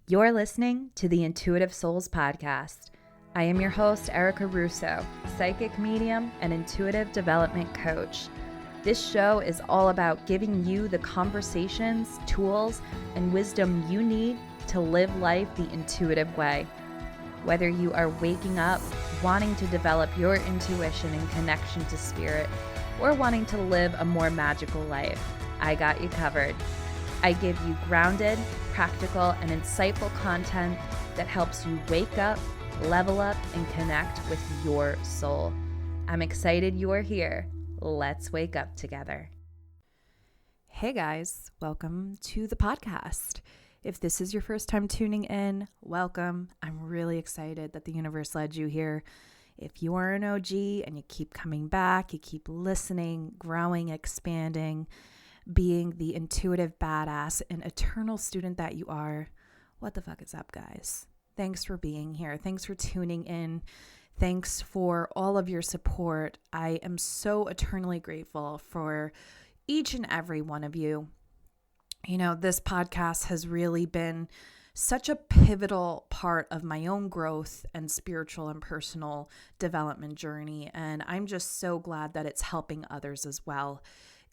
You're listening to the Intuitive Souls Podcast. I am your host, Erica Russo, psychic medium and intuitive development coach. This show is all about giving you the conversations, tools, and wisdom you need to live life the intuitive way. Whether you are waking up, wanting to develop your intuition and connection to spirit, or wanting to live a more magical life, I got you covered. I give you grounded, practical, and insightful content that helps you wake up, level up, and connect with your soul. I'm excited you're here. Let's wake up together. Hey guys, welcome to the podcast. If this is your first time tuning in, welcome. I'm really excited that the universe led you here. If you are an OG and you keep coming back, you keep listening, growing, expanding, being the intuitive badass and eternal student that you are, what the fuck is up, guys? Thanks for being here. Thanks for tuning in. Thanks for all of your support. I am so eternally grateful for each and every one of you. You know, this podcast has really been such a pivotal part of my own growth and spiritual and personal development journey. And I'm just so glad that it's helping others as well.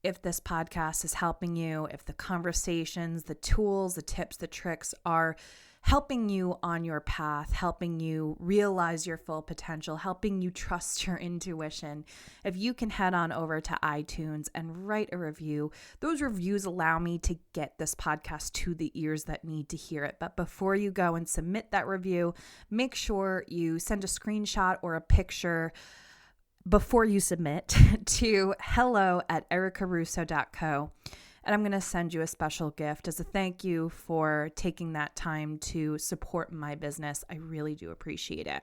If this podcast is helping you, if the conversations, the tools, the tips, the tricks are helping you on your path, helping you realize your full potential, helping you trust your intuition, if you can head on over to iTunes and write a review, those reviews allow me to get this podcast to the ears that need to hear it. But before you go and submit that review, make sure you send a screenshot or a picture before you submit to hello@ericarusso.co. And I'm going to send you a special gift as a thank you for taking that time to support my business. I really do appreciate it.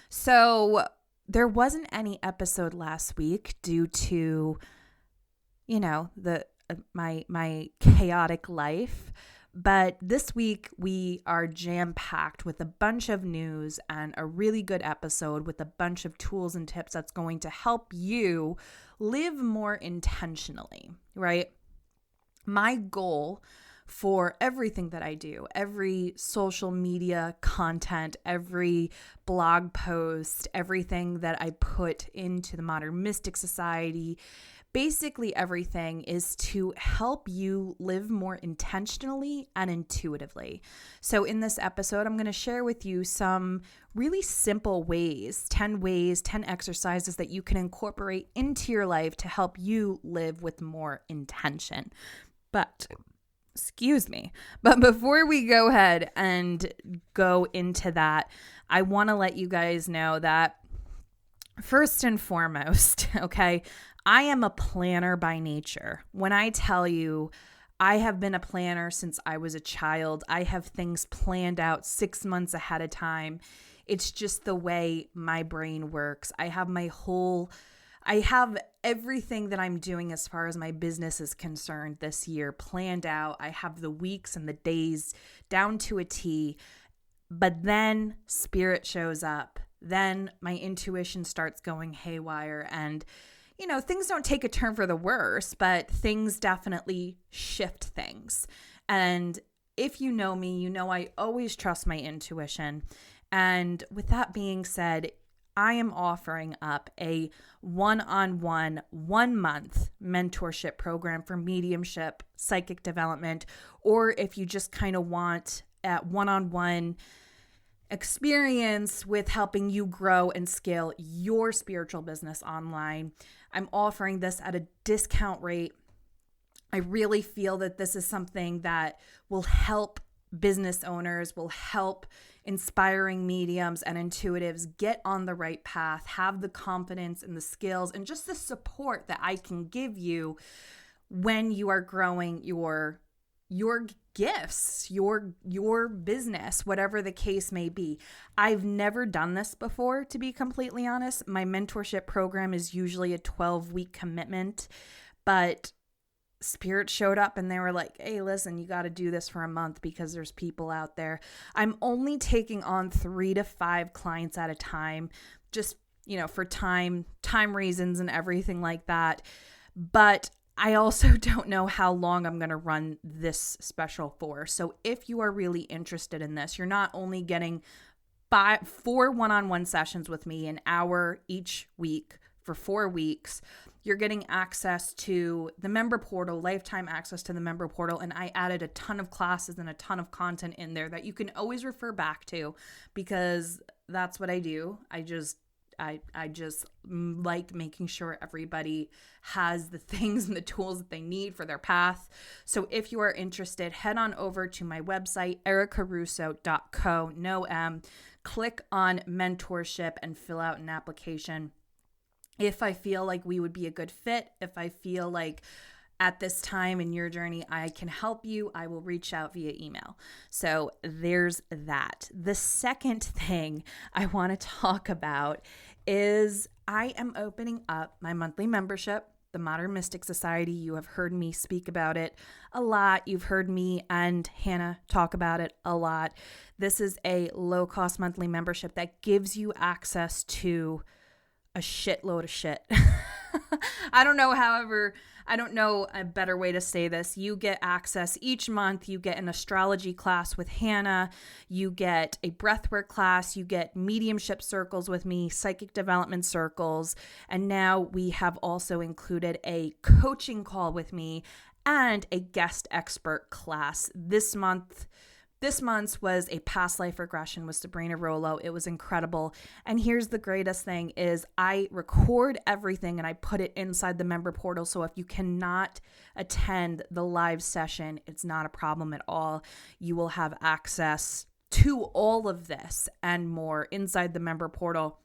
So there wasn't any episode last week due to, you know, my chaotic life. But this week we are jam-packed with a bunch of news and a really good episode with a bunch of tools and tips that's going to help you live more intentionally, right? My goal for everything that I do, every social media content, every blog post, everything that I put into the Modern Mystic Society, basically everything is to help you live more intentionally and intuitively. So in this episode, I'm going to share with you some really simple ways, 10 exercises that you can incorporate into your life to help you live with more intention. But before we go ahead and go into that, I want to let you guys know that first and foremost, okay, I am a planner by nature. When I tell you I have been a planner since I was a child, I have things planned out 6 months ahead of time. It's just the way my brain works. I have everything that I'm doing as far as my business is concerned this year planned out. I have the weeks and the days down to a T. But then spirit shows up. Then my intuition starts going haywire, and you know, things don't take a turn for the worse, but things definitely shift things. And if you know me, you know I always trust my intuition. And with that being said, I am offering up a one-on-one, 1-month mentorship program for mediumship, psychic development, or if you just kind of want a one-on-one experience with helping you grow and scale your spiritual business online. I'm offering this at a discount rate. I really feel that this is something that will help business owners, will help inspiring mediums and intuitives get on the right path, have the confidence and the skills and just the support that I can give you when you are growing your gifts, your business, whatever the case may be. I've never done this before, to be completely honest. My mentorship program is usually a 12-week commitment, but Spirit showed up and they were like, hey, listen, you got to do this for a month because there's people out there. I'm only taking on 3 to 5 clients at a time, just, you know, for time reasons and everything like that. But I also don't know how long I'm going to run this special for. So if you are really interested in this, you're not only getting 4 one-on-one sessions with me, an hour each week for 4 weeks. You're getting access to the member portal, lifetime access to the member portal. And I added a ton of classes and a ton of content in there that you can always refer back to, because that's what I do. I just like making sure everybody has the things and the tools that they need for their path. So if you are interested, head on over to my website, ericarusso.co, no M, click on mentorship and fill out an application. If I feel like we would be a good fit, if I feel like at this time in your journey I can help you, I will reach out via email. So there's that. The second thing I want to talk about is I am opening up my monthly membership, the Modern Mystic Society. You have heard me speak about it a lot. You've heard me and Hannah talk about it a lot. This is a low-cost monthly membership that gives you access to a shitload of shit. I don't know a better way to say this. You get access each month. You get an astrology class with Hannah. You get a breathwork class. You get mediumship circles with me, psychic development circles. And now we have also included a coaching call with me and a guest expert class. This month's was a past life regression with Sabrina Rollo. It was incredible. And here's the greatest thing is I record everything and I put it inside the member portal. So if you cannot attend the live session, it's not a problem at all. You will have access to all of this and more inside the member portal.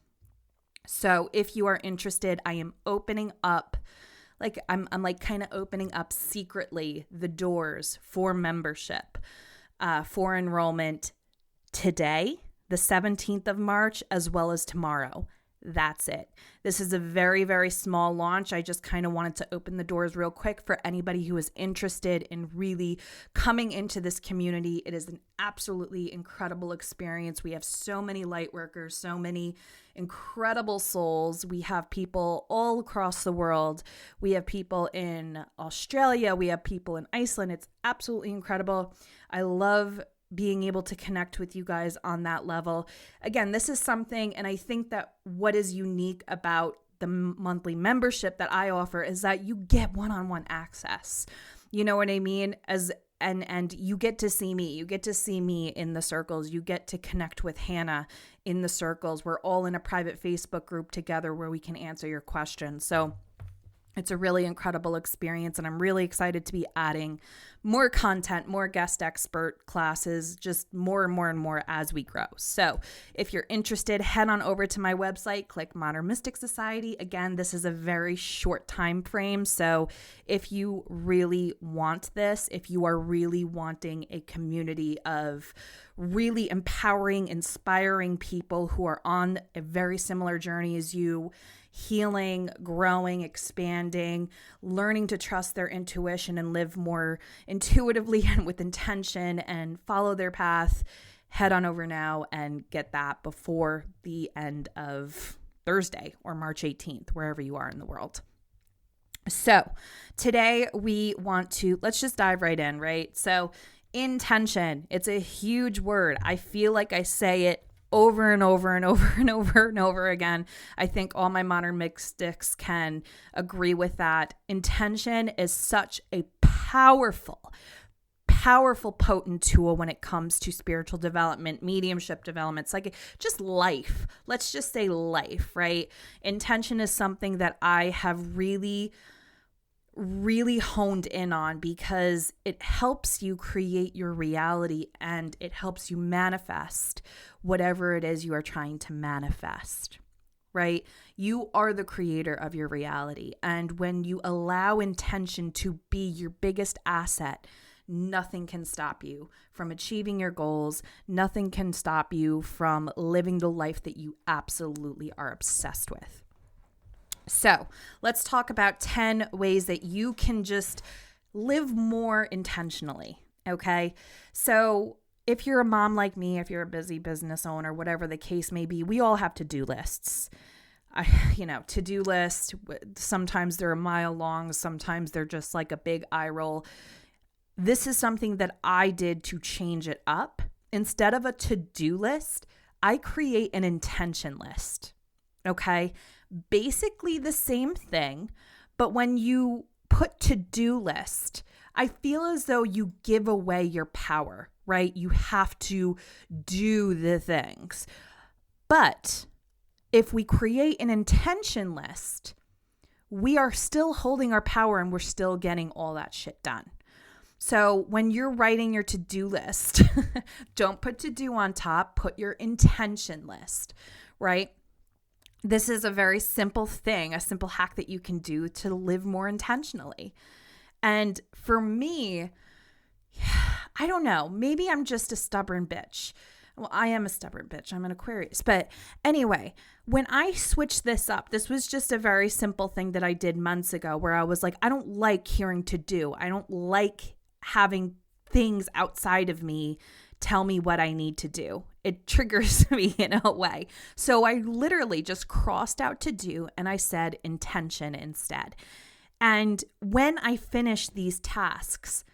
So if you are interested, I am opening up, I'm kind of opening up secretly the doors for membership. For enrollment today, the 17th of March, as well as tomorrow. That's it. This is a very, very small launch. I just kind of wanted to open the doors real quick for anybody who is interested in really coming into this community. It is an absolutely incredible experience. We have so many light workers, so many incredible souls. We have people all across the world. We have people in Australia. We have people in Iceland. It's absolutely incredible. I love being able to connect with you guys on that level. Again, this is something, and I think that what is unique about the monthly membership that I offer is that you get one-on-one access. You know what I mean? And you get to see me. You get to see me in the circles. You get to connect with Hannah in the circles. We're all in a private Facebook group together where we can answer your questions. So it's a really incredible experience, and I'm really excited to be adding more content, more guest expert classes, just more and more and more as we grow. So if you're interested, head on over to my website, click Modern Mystic Society. Again, this is a very short time frame. So if you really want this, if you are really wanting a community of really empowering, inspiring people who are on a very similar journey as you, healing, growing, expanding, learning to trust their intuition and live more intuitively and with intention and follow their path, head on over now and get that before the end of Thursday or March 18th, wherever you are in the world. So today let's just dive right in, right? So intention, it's a huge word. I feel like I say it over and over and over and over and over again. I think all my modern mystics can agree with that. Intention is such a powerful, potent tool when it comes to spiritual development, mediumship development, just life. Let's just say life, right? Intention is something that I have really honed in on because it helps you create your reality and it helps you manifest whatever it is you are trying to manifest, right? You are the creator of your reality. And when you allow intention to be your biggest asset, nothing can stop you from achieving your goals. Nothing can stop you from living the life that you absolutely are obsessed with. So let's talk about 10 ways that you can just live more intentionally, okay? So if you're a mom like me, if you're a busy business owner, whatever the case may be, we all have to-do lists. to-do list. Sometimes they're a mile long. Sometimes they're just like a big eye roll. This is something that I did to change it up. Instead of a to-do list, I create an intention list. Okay? Basically the same thing, but when you put to-do list, I feel as though you give away your power, right? You have to do the things. But if we create an intention list, we are still holding our power and we're still getting all that shit done. So when you're writing your to-do list, don't put to-do on top, put your intention list, right? This is a very simple thing, a simple hack that you can do to live more intentionally. And for me, I don't know, maybe I'm just a stubborn bitch. Well, I am a stubborn bitch. I'm an Aquarius. But anyway, when I switched this up, this was just a very simple thing that I did months ago where I was like, I don't like hearing to do. I don't like having things outside of me tell me what I need to do. It triggers me in a way. So I literally just crossed out to do and I said intention instead. And when I finish these tasks,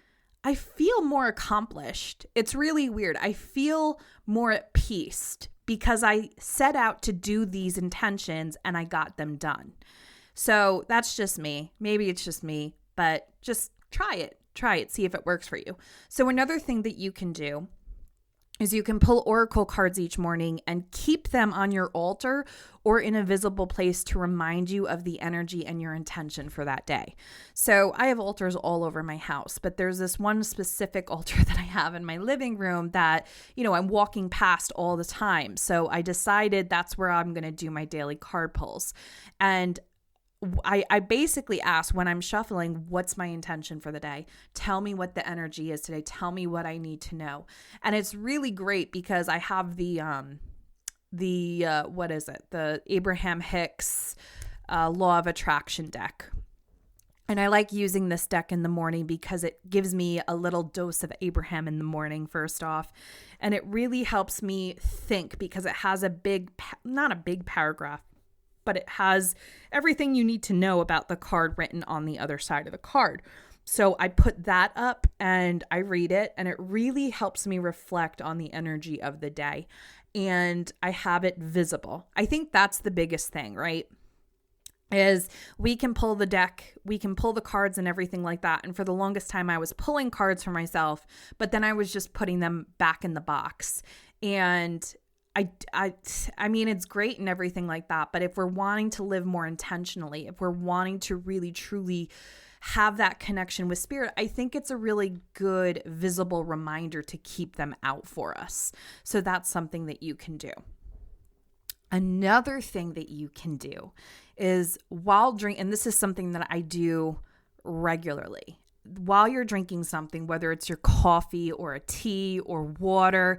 I feel more accomplished. It's really weird. I feel more at peace because I set out to do these intentions and I got them done. So that's just me. Maybe it's just me, but just try it. See if it works for you. So another thing that you can do is you can pull oracle cards each morning and keep them on your altar or in a visible place to remind you of the energy and your intention for that day. So I have altars all over my house, but there's this one specific altar that I have in my living room that, I'm walking past all the time. So I decided that's where I'm going to do my daily card pulls. And I basically ask when I'm shuffling, what's my intention for the day? Tell me what the energy is today. Tell me what I need to know. And it's really great because I have the Abraham Hicks Law of Attraction deck. And I like using this deck in the morning because it gives me a little dose of Abraham in the morning, first off. And it really helps me think because it has not a big paragraph, but it has everything you need to know about the card written on the other side of the card. So I put that up and I read it, and it really helps me reflect on the energy of the day. And I have it visible. I think that's the biggest thing, right? Is we can pull the deck, we can pull the cards and everything like that. And for the longest time, I was pulling cards for myself, but then I was just putting them back in the box. And I mean, it's great and everything like that, but if we're wanting to live more intentionally, if we're wanting to really, truly have that connection with spirit, I think it's a really good visible reminder to keep them out for us. So that's something that you can do. Another thing that you can do is while drinking, and this is something that I do regularly, while you're drinking something, whether it's your coffee or a tea or water,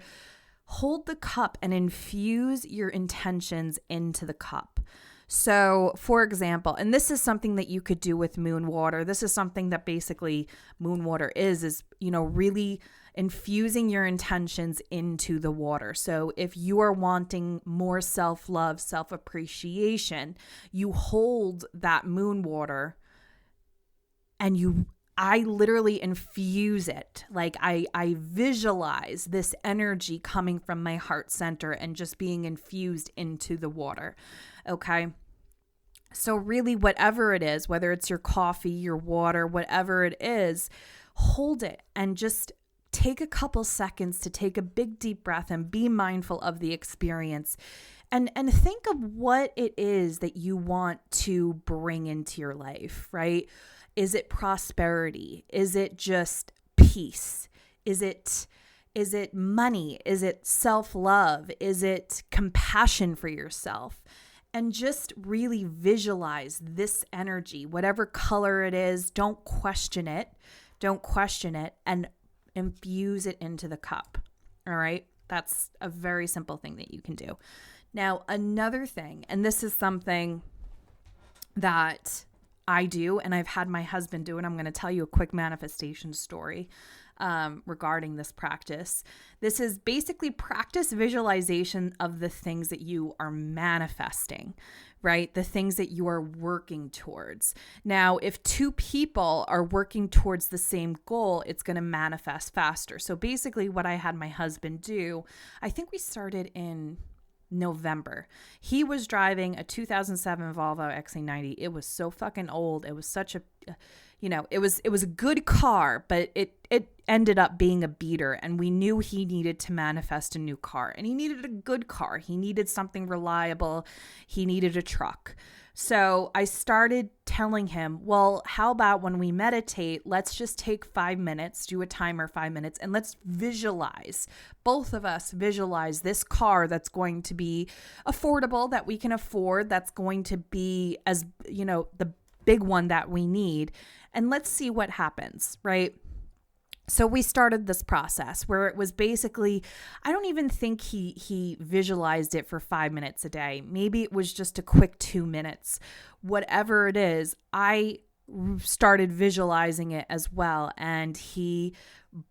hold the cup and infuse your intentions into the cup. So, for example, and this is something that you could do with moon water. This is something that basically moon water is, really infusing your intentions into the water. So if you are wanting more self-love, self-appreciation, you hold that moon water and I literally infuse it. Like I visualize this energy coming from my heart center and just being infused into the water. Okay. So really, whatever it is, whether it's your coffee, your water, whatever it is, hold it and just take a couple seconds to take a big deep breath and be mindful of the experience and think of what it is that you want to bring into your life, right? Is it prosperity? Is it just peace? Is it money? Is it self-love? Is it compassion for yourself? And just really visualize this energy, whatever color it is. Don't question it. And infuse it into the cup. All right. That's a very simple thing that you can do. Now, another thing, and this is something that I do, and I've had my husband do, and I'm going to tell you a quick manifestation story. regarding this practice. This is basically practice visualization of the things that you are manifesting, right? The things that you are working towards. Now, if two people are working towards the same goal, it's going to manifest faster. So basically what I had my husband do, I think we started in November. He was driving a 2007 Volvo XC90. It was so fucking old. It was such a, it was a good car, but it ended up being a beater, and we knew he needed to manifest a new car, and he needed a good car. He needed something reliable. He needed a truck. So I started telling him, well, how about when we meditate, let's just take 5 minutes, do a timer 5 minutes, and let's visualize, both of us visualize this car that's going to be affordable, that we can afford, that's going to be as, the big one that we need. And let's see what happens, right? So we started this process where it was basically, I don't even think he visualized it for 5 minutes a day. Maybe it was just a quick 2 minutes. Whatever it is, I started visualizing it as well. And he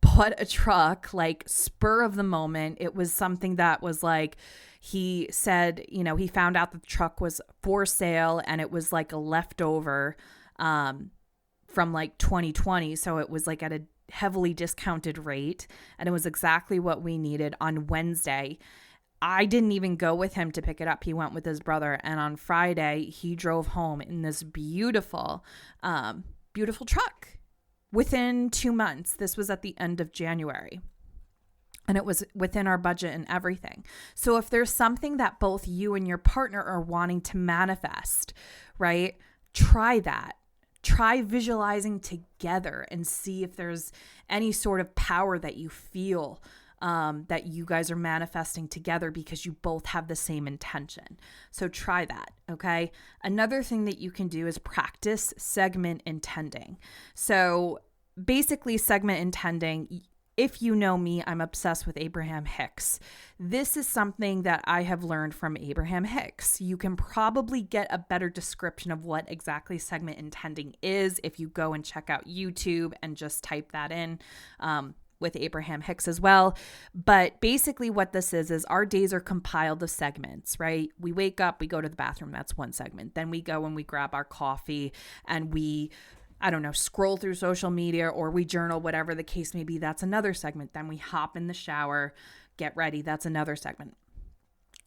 bought a truck, like spur of the moment. It was something that was like, he said, he found out the truck was for sale, and it was like a leftover from like 2020. So it was like at a heavily discounted rate, and it was exactly what we needed. On Wednesday, I didn't even go with him to pick it up. He went with his brother, and on Friday he drove home in this beautiful truck within 2 months. This was at the end of January, and it was within our budget and everything. So if there's something that both you and your partner are wanting to manifest, right, try that. Try visualizing together and see if there's any sort of power that you feel that you guys are manifesting together, because you both have the same intention. So try that, okay? Another thing that you can do is practice segment intending. So basically segment intending, if you know me, I'm obsessed with Abraham Hicks. This is something that I have learned from Abraham Hicks. You can probably get a better description of what exactly segment intending is if you go and check out YouTube and just type that in with Abraham Hicks as well. But basically what this is our days are compiled of segments, right? We wake up, we go to the bathroom, that's one segment. Then we go and we grab our coffee and we scroll through social media, or we journal, whatever the case may be. That's another segment. Then we hop in the shower, get ready. That's another segment.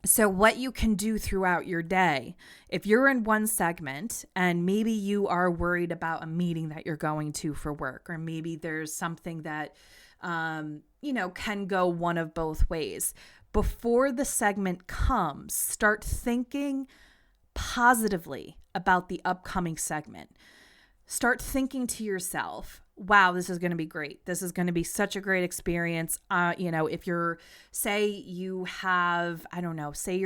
So what you can do throughout your day, if you're in one segment and maybe you are worried about a meeting that you're going to for work, or maybe there's something that, can go one of both ways. Before the segment comes, start thinking positively about the upcoming segment. Start thinking to yourself, wow, this is going to be great. This is going to be such a great experience. If say you're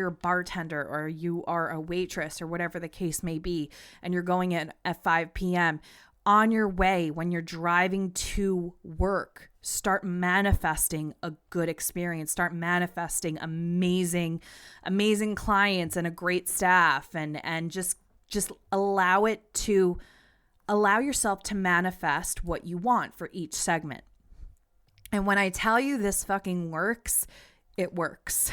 a bartender, or you are a waitress, or whatever the case may be, and you're going in at 5 p.m. on your way, when you're driving to work, start manifesting a good experience. Start manifesting amazing clients and a great staff, and just allow yourself to manifest what you want for each segment. And when I tell you this fucking works, it works.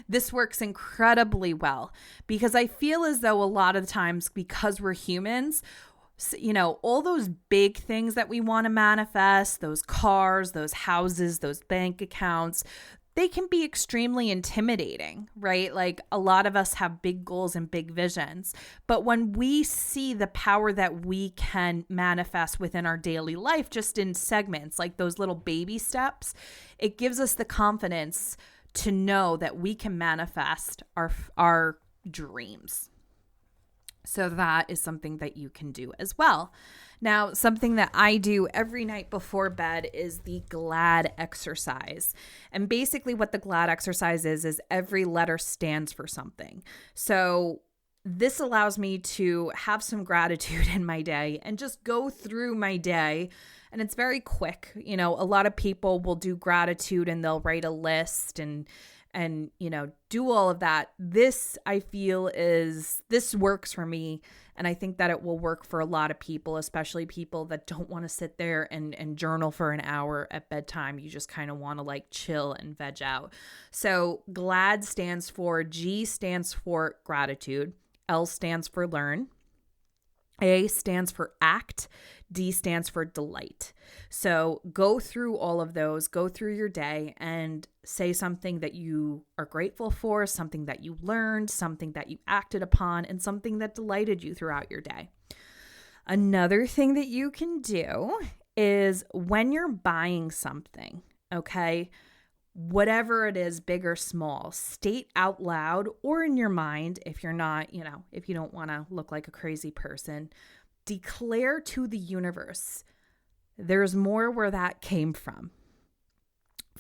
This works incredibly well, because I feel as though a lot of the times, because we're humans, all those big things that we want to manifest, those cars, those houses, those bank accounts, they can be extremely intimidating, right? Like, a lot of us have big goals and big visions, but when we see the power that we can manifest within our daily life, just in segments, like those little baby steps, it gives us the confidence to know that we can manifest our dreams. So that is something that you can do as well. Now, something that I do every night before bed is the GLAD exercise. And basically what the GLAD exercise is every letter stands for something. So this allows me to have some gratitude in my day and just go through my day. And it's very quick. A lot of people will do gratitude and they'll write a list and and, do all of that. This, I feel, this works for me. And I think that it will work for a lot of people, especially people that don't want to sit there and journal for an hour at bedtime. You just kind of want to like chill and veg out. So GLAD stands for, G stands for gratitude, L stands for learn, A stands for act, D stands for delight. So go through all of those, go through your day and say something that you are grateful for, something that you learned, something that you acted upon, and something that delighted you throughout your day. Another thing that you can do is when you're buying something, okay, whatever it is, big or small, state out loud or in your mind, if you're not, if you don't want to look like a crazy person, declare to the universe, there's more where that came from.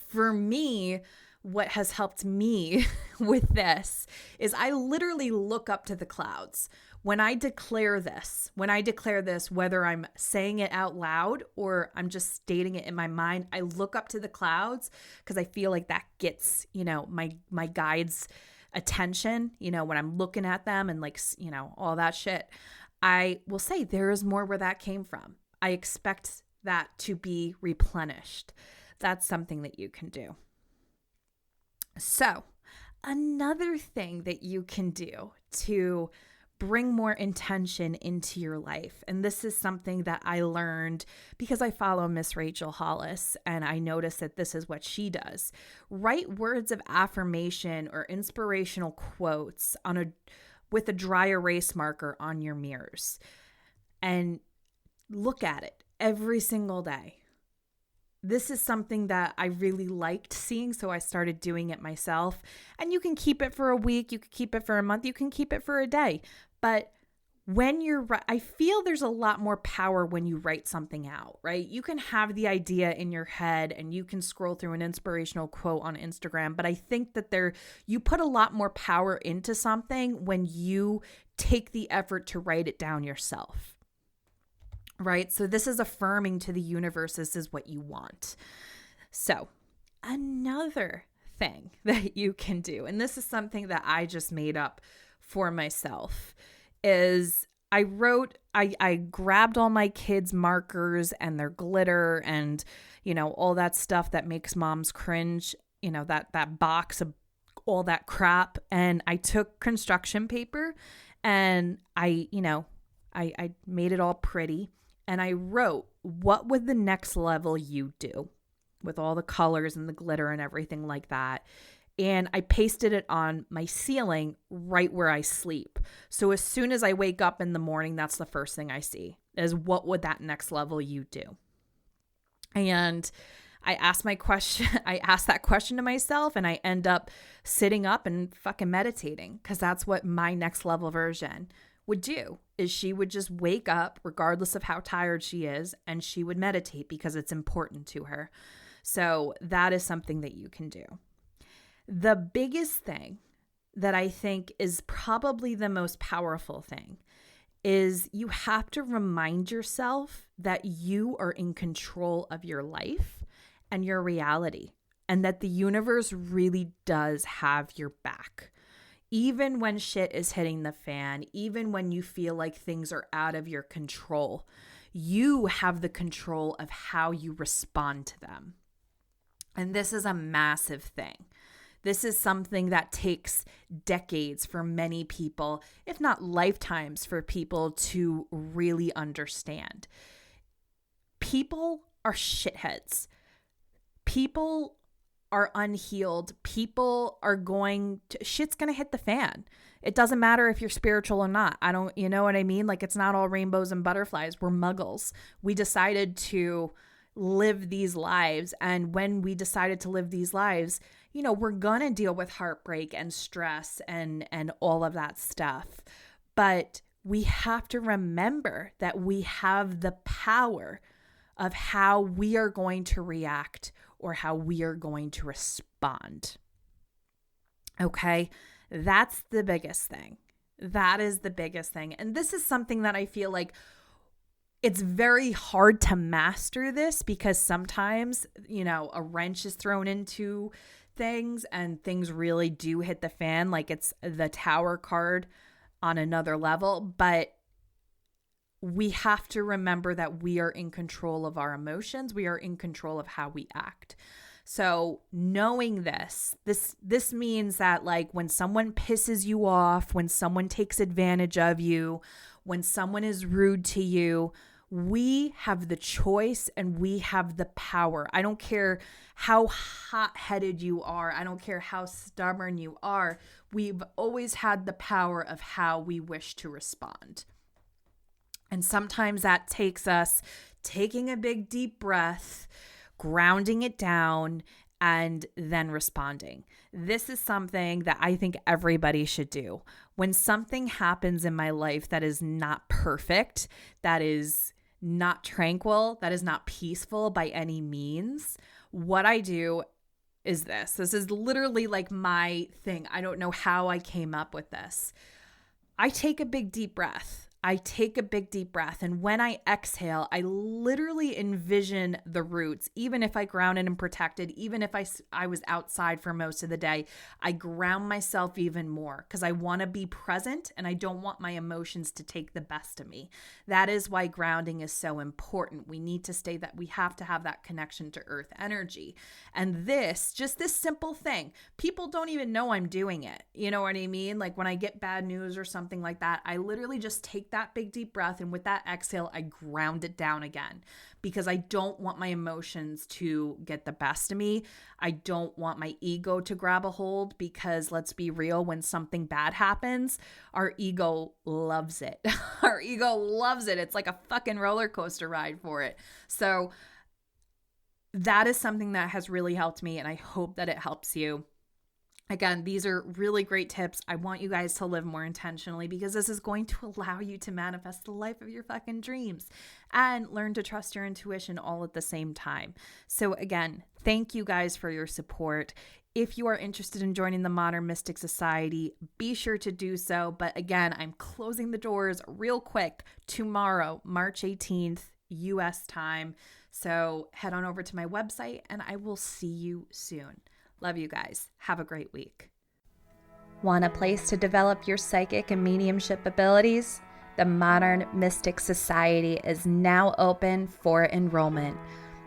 For me, what has helped me with this is I literally look up to the clouds. When I declare this, whether I'm saying it out loud or I'm just stating it in my mind, I look up to the clouds because I feel like that gets, my guide's attention, when I'm looking at them and like, all that shit. I will say there is more where that came from. I expect that to be replenished. That's something that you can do. So, another thing that you can do to bring more intention into your life, and this is something that I learned because I follow Miss Rachel Hollis, and I noticed that this is what she does. Write words of affirmation or inspirational quotes with a dry erase marker on your mirrors, and look at it every single day. This is something that I really liked seeing, so I started doing it myself. And you can keep it for a week, you can keep it for a month, you can keep it for a day. But I feel there's a lot more power when you write something out, right? You can have the idea in your head and you can scroll through an inspirational quote on Instagram, but I think that you put a lot more power into something when you take the effort to write it down yourself. Right? So this is affirming to the universe, this is what you want. So another thing that you can do, and this is something that I just made up for myself, is I grabbed all my kids' markers and their glitter and, all that stuff that makes moms cringe, that box of all that crap. And I took construction paper and I made it all pretty. And I wrote, what would the next level you do with all the colors and the glitter and everything like that? And I pasted it on my ceiling right where I sleep. So as soon as I wake up in the morning, that's the first thing I see is what would that next level you do? And I asked that question to myself and I end up sitting up and fucking meditating because that's what my next level version would do, is she would just wake up regardless of how tired she is and she would meditate because it's important to her. So that is something that you can do. The biggest thing that I think is probably the most powerful thing is you have to remind yourself that you are in control of your life and your reality, and that the universe really does have your back. Even when shit is hitting the fan, even when you feel like things are out of your control, you have the control of how you respond to them. And this is a massive thing. This is something that takes decades for many people, if not lifetimes for people to really understand. People are shitheads. People are unhealed. People are shit's going to hit the fan. It doesn't matter if you're spiritual or not. You know what I mean? Like, it's not all rainbows and butterflies. We're muggles. We decided to live these lives. And when we decided to live these lives, we're going to deal with heartbreak and stress and all of that stuff. But we have to remember that we have the power of how we are going to react or how we are going to respond. Okay? That's the biggest thing. That is the biggest thing. And this is something that I feel like it's very hard to master this because sometimes, a wrench is thrown into things and things really do hit the fan, like it's the Tower card on another level, but we have to remember that we are in control of our emotions. We are in control of how we act. So knowing this means that like when someone pisses you off, when someone takes advantage of you, when someone is rude to you, we have the choice and we have the power. I don't care how hot-headed you are. I don't care how stubborn you are. We've always had the power of how we wish to respond. And sometimes that takes us taking a big deep breath, grounding it down, and then responding. This is something that I think everybody should do. When something happens in my life that is not perfect, that is not tranquil, that is not peaceful by any means, what I do is this. This is literally like my thing. I don't know how I came up with this. I take a big deep breath. And when I exhale, I literally envision the roots. Even if I grounded and protected, even if I was outside for most of the day, I ground myself even more because I want to be present and I don't want my emotions to take the best of me. That is why grounding is so important. We need to we have to have that connection to earth energy. And just this simple thing, people don't even know I'm doing it. You know what I mean? Like when I get bad news or something like that, I literally just take that big deep breath, and with that exhale, I ground it down again because I don't want my emotions to get the best of me. I don't want my ego to grab a hold because let's be real, when something bad happens, our ego loves it. Our ego loves it. It's like a fucking roller coaster ride for it. So that is something that has really helped me, and I hope that it helps you. Again, these are really great tips. I want you guys to live more intentionally because this is going to allow you to manifest the life of your fucking dreams and learn to trust your intuition all at the same time. So again, thank you guys for your support. If you are interested in joining the Modern Mystic Society, be sure to do so. But again, I'm closing the doors real quick tomorrow, March 18th, US time. So head on over to my website and I will see you soon. Love you guys. Have a great week. Want a place to develop your psychic and mediumship abilities? The Modern Mystic Society is now open for enrollment.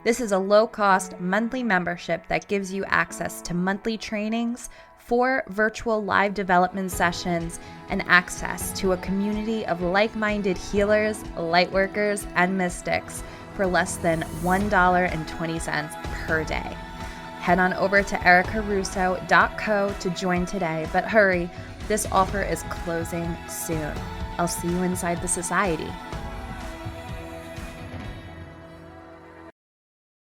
This is a low-cost monthly membership that gives you access to monthly trainings, 4 virtual live development sessions, and access to a community of like-minded healers, lightworkers, and mystics for less than $1.20 per day. Head on over to ericarusso.co to join today, but hurry, this offer is closing soon. I'll see you inside the society.